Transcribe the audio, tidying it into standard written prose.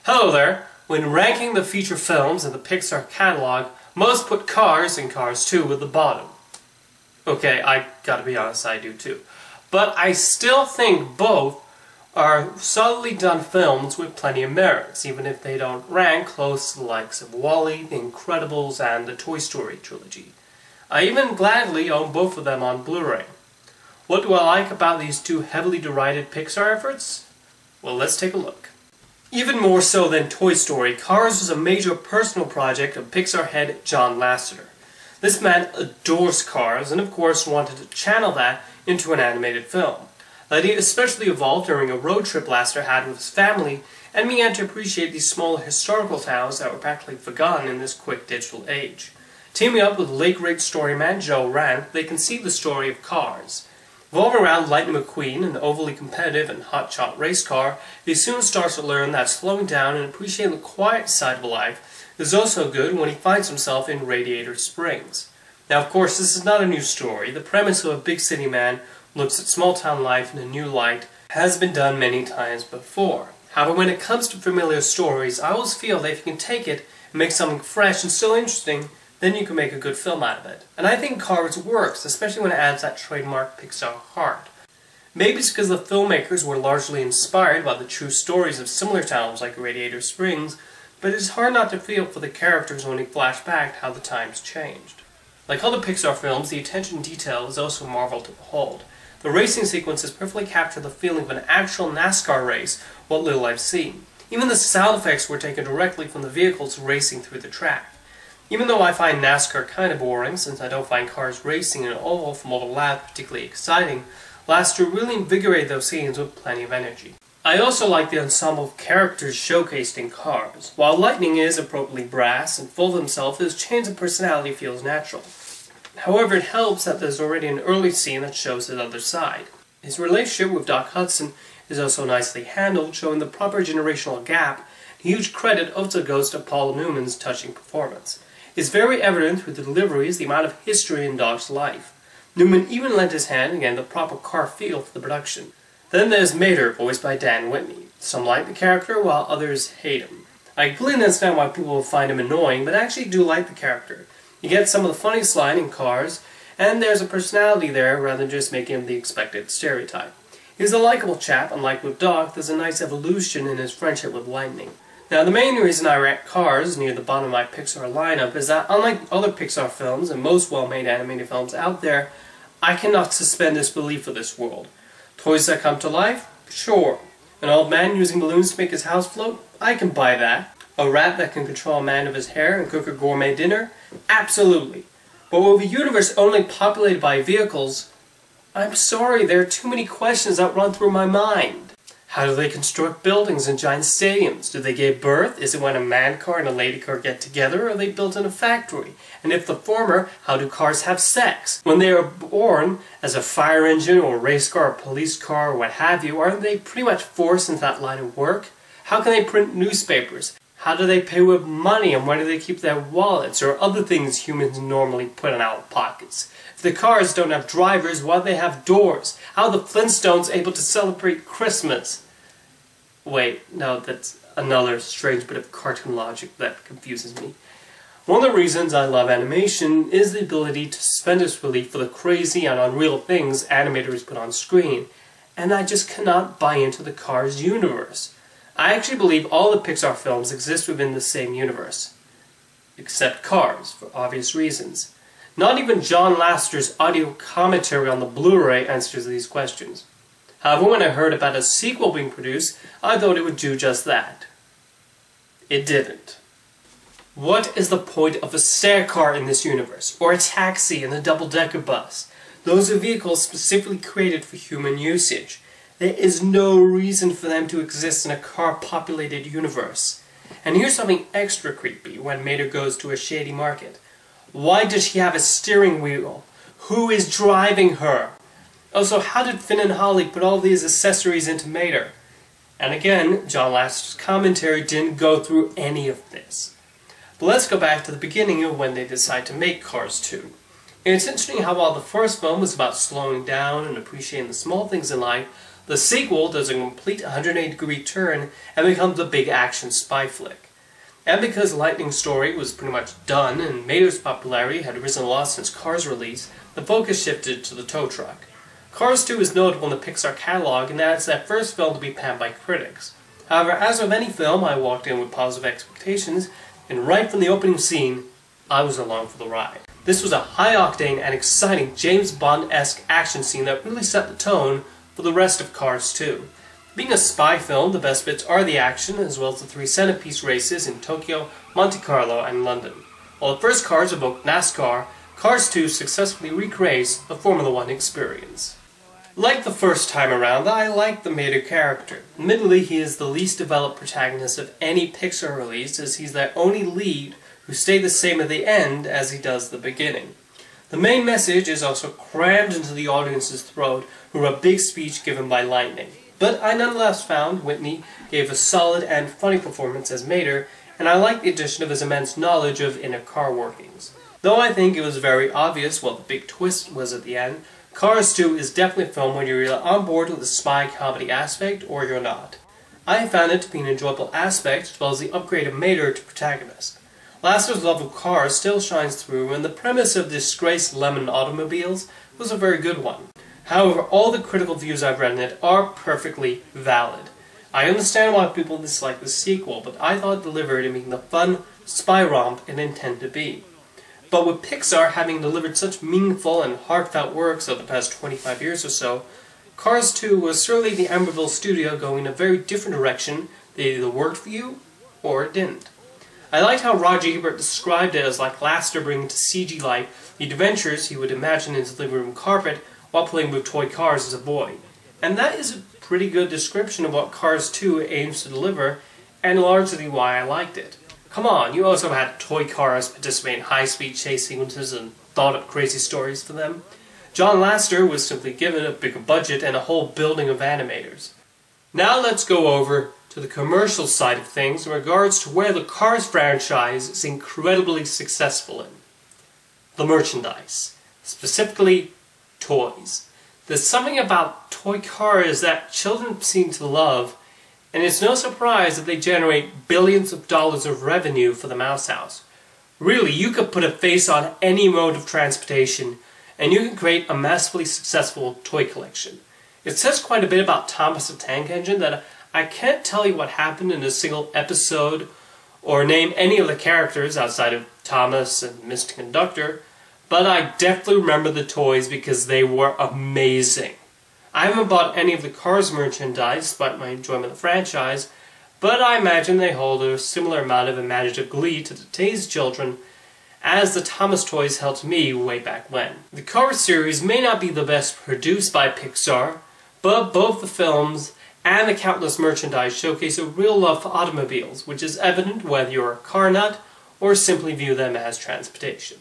Hello there! When ranking the feature films in the Pixar catalog, most put Cars and Cars 2 at the bottom. Okay, I gotta be honest, I do too. But I still think both are solidly done films with plenty of merits, even if they don't rank close to the likes of WALL-E, The Incredibles, and the Toy Story trilogy. I even gladly own both of them on Blu-ray. What do I like about these two heavily derided Pixar efforts? Well, let's take a look. Even more so than Toy Story, Cars was a major personal project of Pixar head John Lasseter. This man adores cars and of course wanted to channel that into an animated film. The idea especially evolved during a road trip Lasseter had with his family and began to appreciate these smaller historical towns that were practically forgotten in this quick digital age. Teaming up with late-great storyman Joe Ranft, they conceived the story of Cars. Revolving around Lightning McQueen, an overly competitive and hotshot race car, he soon starts to learn that slowing down and appreciating the quiet side of life is also good when he finds himself in Radiator Springs. Now, of course, this is not a new story. The premise of a big city man looks at small-town life in a new light has been done many times before. However, when it comes to familiar stories, I always feel that if you can take it and make something fresh and still interesting, then you can make a good film out of it. And I think Cars works, especially when it adds that trademark Pixar heart. Maybe it's because the filmmakers were largely inspired by the true stories of similar towns like Radiator Springs, but it's hard not to feel for the characters when they flash back how the times changed. Like other Pixar films, the attention to detail is also a marvel to behold. The racing sequences perfectly capture the feeling of an actual NASCAR race, what little I've seen. Even the sound effects were taken directly from the vehicles racing through the track. Even though I find NASCAR kind of boring, since I don't find cars racing in an oval from all the laps particularly exciting, Lasseter really invigorated those scenes with plenty of energy. I also like the ensemble of characters showcased in Cars. While Lightning is appropriately brass and full of himself, his change of personality feels natural. However, it helps that there's already an early scene that shows his other side. His relationship with Doc Hudson is also nicely handled, showing the proper generational gap. Huge credit also goes to Paul Newman's touching performance. It's very evident through the deliveries the amount of history in Doc's life. Newman even lent his hand in getting the proper car feel for the production. Then there's Mater, voiced by Dan Whitney. Some like the character, while others hate him. I completely understand why people will find him annoying, but I actually do like the character. You get some of the funniest line in Cars, and there's a personality there rather than just making him the expected stereotype. He's a likable chap, unlike with Doc, there's a nice evolution in his friendship with Lightning. Now, the main reason I rank Cars near the bottom of my Pixar lineup is that, unlike other Pixar films and most well-made animated films out there, I cannot suspend disbelief for this world. Toys that come to life? Sure. An old man using balloons to make his house float? I can buy that. A rat that can control a man of his hair and cook a gourmet dinner? Absolutely. But with a universe only populated by vehicles, I'm sorry, there are too many questions that run through my mind. How do they construct buildings and giant stadiums? Do they give birth? Is it when a man car and a lady car get together, or are they built in a factory? And if the former, how do cars have sex? When they are born as a fire engine or a race car or police car or what have you, aren't they pretty much forced into that line of work? How can they print newspapers? How do they pay with money, and where do they keep their wallets or other things humans normally put in our pockets? If the cars don't have drivers, why do they have doors? How are the Flintstones able to celebrate Christmas? Wait, no, that's another strange bit of cartoon logic that confuses me. One of the reasons I love animation is the ability to suspend disbelief for the crazy and unreal things animators put on screen, and I just cannot buy into the Cars universe. I actually believe all the Pixar films exist within the same universe. Except Cars, for obvious reasons. Not even John Lasseter's audio commentary on the Blu-ray answers these questions. However, when I heard about a sequel being produced, I thought it would do just that. It didn't. What is the point of a stair car in this universe, or a taxi and a double-decker bus? Those are vehicles specifically created for human usage. There is no reason for them to exist in a car-populated universe. And here's something extra creepy when Mater goes to a shady market. Why does she have a steering wheel? Who is driving her? Also, how did Finn and Holly put all these accessories into Mater? And again, John Lasseter's commentary didn't go through any of this. But let's go back to the beginning of when they decided to make Cars 2. And it's interesting how while the first film was about slowing down and appreciating the small things in life, The sequel does a complete 180-degree turn and becomes a big action spy flick. And because Lightning's story was pretty much done and Mater's popularity had risen a lot since Cars' release, the focus shifted to the tow truck. Cars 2 is notable in the Pixar catalog in that it's that first film to be panned by critics. However, as with any film, I walked in with positive expectations, and right from the opening scene, I was along for the ride. This was a high-octane and exciting James Bond-esque action scene that really set the tone for the rest of Cars 2. Being a spy film, the best bits are the action, as well as the 3 centerpiece races in Tokyo, Monte Carlo, and London. While the first Cars evoked NASCAR, Cars 2 successfully recreates the Formula One experience. Like the first time around, I like the Mater character. Admittedly, he is the least developed protagonist of any Pixar release, as he's the only lead who stayed the same at the end as he does the beginning. The main message is also crammed into the audience's throat through a big speech given by Lightning. But I nonetheless found Whitney gave a solid and funny performance as Mater, and I like the addition of his immense knowledge of inner car workings. Though I think it was very obvious what the big twist was at the end, Cars 2 is definitely a film when you're either on board with the spy comedy aspect or you're not. I found it to be an enjoyable aspect as well as the upgrade of Mater to protagonist. Lasseter's love of cars still shines through, and the premise of disgraced lemon automobiles was a very good one. However, all the critical views I've read on it are perfectly valid. I understand why people dislike the sequel, but I thought it delivered in being the fun spy romp it intended to be. But with Pixar having delivered such meaningful and heartfelt works over the past 25 years or so, Cars 2 was certainly the Emerald studio going in a very different direction. They either worked for you, or it didn't. I liked how Roger Ebert described it as like Lasseter bringing to CG life the adventures he would imagine in his living room carpet while playing with toy cars as a boy. And that is a pretty good description of what Cars 2 aims to deliver, and largely why I liked it. Come on, you also had toy cars participate in high-speed chase sequences and thought up crazy stories for them. John Lasseter was simply given a bigger budget and a whole building of animators. Now let's go over to the commercial side of things in regards to where the Cars franchise is incredibly successful in. The merchandise. Specifically, toys. There's something about toy cars that children seem to love, and it's no surprise that they generate billions of dollars of revenue for the Mouse House. Really, you could put a face on any mode of transportation, and you can create a massively successful toy collection. It says quite a bit about Thomas the Tank Engine that I can't tell you what happened in a single episode, or name any of the characters outside of Thomas and Mr. Conductor, but I definitely remember the toys because they were amazing. I haven't bought any of the Cars merchandise, despite my enjoyment of the franchise, but I imagine they hold a similar amount of imaginative glee to today's children as the Thomas toys held to me way back when. The Cars series may not be the best produced by Pixar, but both the films and the countless merchandise showcase a real love for automobiles, which is evident whether you're a car nut or simply view them as transportation.